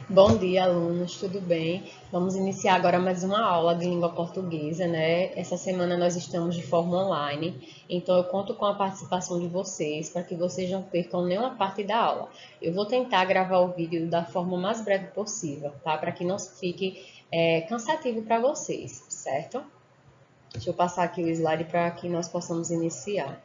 Bom dia, alunos, tudo bem? Vamos iniciar agora mais uma aula de língua portuguesa, né? Essa semana nós estamos de forma online, então eu conto com a participação de vocês para que vocês não percam nenhuma parte da aula. Eu vou tentar gravar o vídeo da forma mais breve possível, tá? Para que não fique cansativo para vocês, certo? Deixa eu passar aqui o slide para que nós possamos iniciar.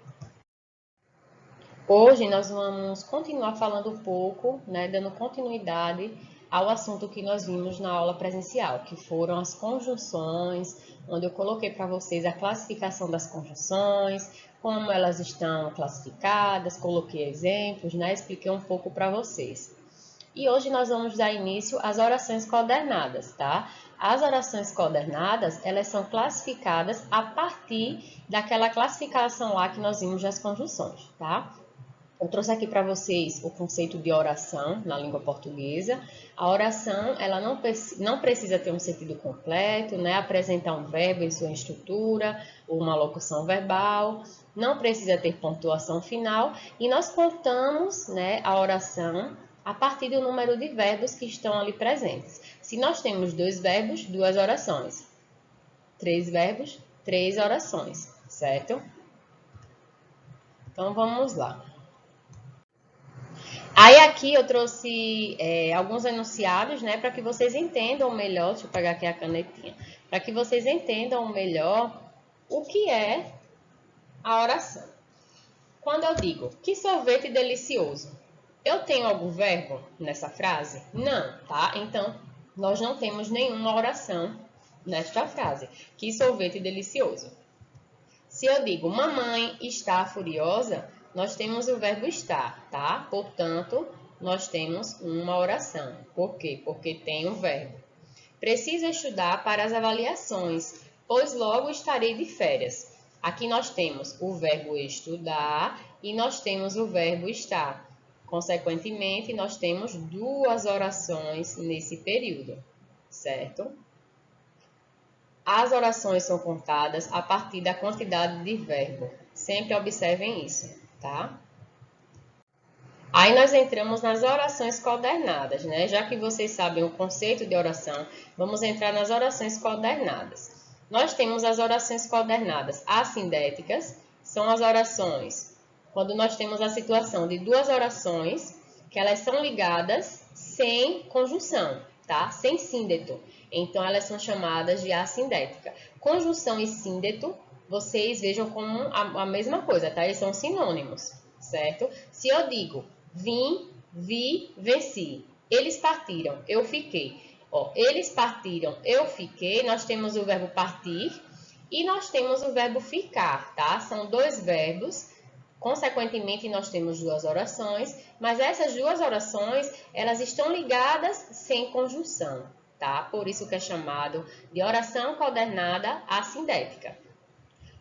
Hoje nós vamos continuar falando um pouco, né, dando continuidade ao assunto que nós vimos na aula presencial, que foram as conjunções, onde eu coloquei para vocês a classificação das conjunções, como elas estão classificadas, coloquei exemplos, né, expliquei um pouco para vocês. E hoje nós vamos dar início às orações coordenadas, tá? As orações coordenadas, elas são classificadas a partir daquela classificação lá que nós vimos das conjunções, tá? Eu trouxe aqui para vocês o conceito de oração na língua portuguesa. A oração, ela não precisa ter um sentido completo, né? Apresentar um verbo em sua estrutura, ou uma locução verbal, não precisa ter pontuação final, e nós contamos, né, a oração a partir do número de verbos que estão ali presentes. Se nós temos 2 verbos, 2 orações. 3 verbos, 3 orações, certo? Então vamos lá. Aí aqui eu trouxe alguns enunciados, né, para que vocês entendam melhor, deixa eu pegar aqui a canetinha, para que vocês entendam melhor o que é a oração. Quando eu digo, que sorvete delicioso, eu tenho algum verbo nessa frase? Não, tá? Então, nós não temos nenhuma oração nesta frase. Que sorvete delicioso. Se eu digo, mamãe está furiosa, nós temos o verbo estar, tá? Portanto, nós temos uma oração. Por quê? Porque tem o verbo. Preciso estudar para as avaliações, pois logo estarei de férias. Aqui nós temos o verbo estudar e nós temos o verbo estar. Consequentemente, nós temos 2 orações nesse período, certo? As orações são contadas a partir da quantidade de verbo. Sempre observem isso, tá? Aí nós entramos nas orações coordenadas, né? Já que vocês sabem o conceito de oração, vamos entrar nas orações coordenadas. Nós temos as orações coordenadas assindéticas, são as orações quando nós temos a situação de 2 orações que elas são ligadas sem conjunção, tá? Sem síndeto. Então elas são chamadas de assindética. Conjunção e síndeto, vocês vejam como a mesma coisa, tá? Eles são sinônimos, certo? Se eu digo vim, vi, venci. Eles partiram, eu fiquei. Ó, eles partiram, eu fiquei. Nós temos o verbo partir e nós temos o verbo ficar, tá? São 2 verbos. Consequentemente, nós temos 2 orações, mas essas 2 orações, elas estão ligadas sem conjunção, tá? Por isso que é chamado de oração coordenada assindética.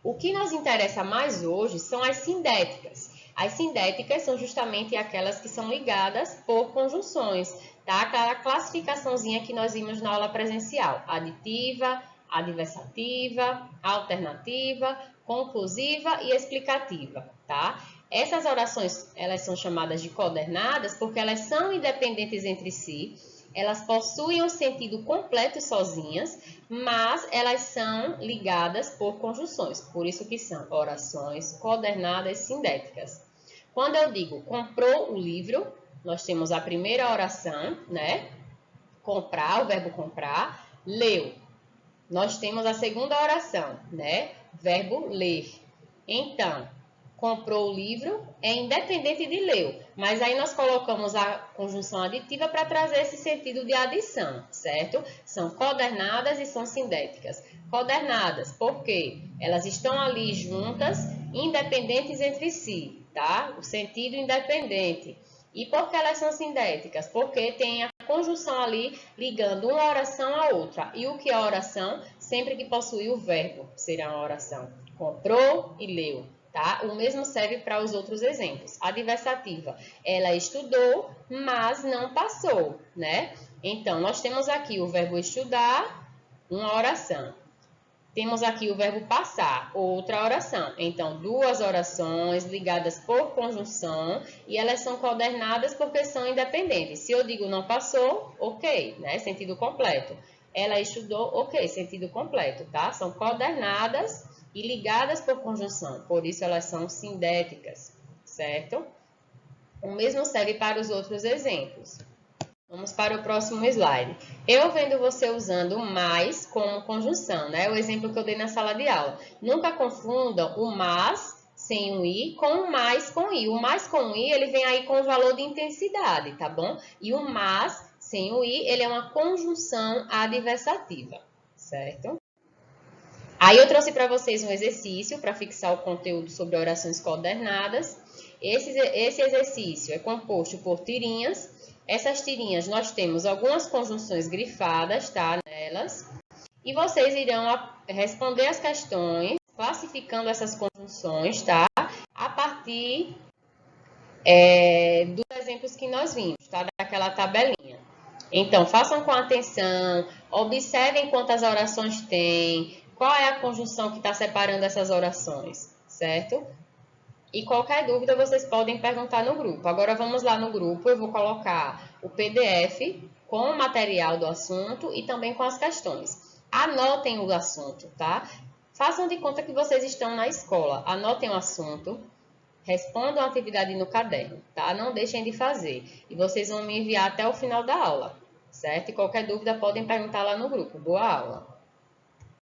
O que nos interessa mais hoje são as sindéticas. As sindéticas são justamente aquelas que são ligadas por conjunções, tá? Aquela classificaçãozinha que nós vimos na aula presencial: aditiva, adversativa, alternativa, conclusiva e explicativa, tá? Essas orações, elas são chamadas de coordenadas porque elas são independentes entre si, elas possuem um sentido completo sozinhas, mas elas são ligadas por conjunções, por isso que são orações coordenadas sindéticas. Quando eu digo comprou o livro, nós temos a primeira oração, né? Comprar, o verbo comprar, leu. Nós temos a segunda oração, né? Verbo ler. Então, comprou o livro é independente de leu, mas aí nós colocamos a conjunção aditiva para trazer esse sentido de adição, certo? São coordenadas e são sindéticas. Coordenadas, porque elas estão ali juntas, independentes entre si, tá? O sentido independente. E por que elas são sindéticas? Porque tem a conjunção ali ligando uma oração à outra. E o que é oração? Sempre que possui o verbo, será uma oração. Comprou e leu. Tá? O mesmo serve para os outros exemplos. Adversativa, ela estudou, mas não passou, né? Então, nós temos aqui o verbo estudar, uma oração. Temos aqui o verbo passar, outra oração. Então, duas orações ligadas por conjunção e elas são coordenadas porque são independentes. Se eu digo não passou, ok, né? Sentido completo. Ela estudou, ok, sentido completo, tá? São coordenadas e ligadas por conjunção, por isso elas são sindéticas, certo? O mesmo serve para os outros exemplos. Vamos para o próximo slide. Eu vendo você usando mais como conjunção, né? O exemplo que eu dei na sala de aula. Nunca confundam o mas sem um i com o mais com i. O mais com i, ele vem aí com o valor de intensidade, tá bom? E o mas sem o i, ele é uma conjunção adversativa, certo? Aí eu trouxe para vocês um exercício para fixar o conteúdo sobre orações coordenadas. Esse exercício é composto por tirinhas. Essas tirinhas nós temos algumas conjunções grifadas, tá? Nelas. E vocês irão responder as questões, classificando essas conjunções, tá? A partir dos exemplos que nós vimos, tá? Daquela tabelinha. Então, façam com atenção, observem quantas orações tem, qual é a conjunção que está separando essas orações, certo? E qualquer dúvida vocês podem perguntar no grupo. Agora vamos lá no grupo, eu vou colocar o PDF com o material do assunto e também com as questões. Anotem o assunto, tá? Façam de conta que vocês estão na escola. Anotem o assunto, respondam a atividade no caderno, tá? Não deixem de fazer. E vocês vão me enviar até o final da aula, certo? E qualquer dúvida podem perguntar lá no grupo. Boa aula!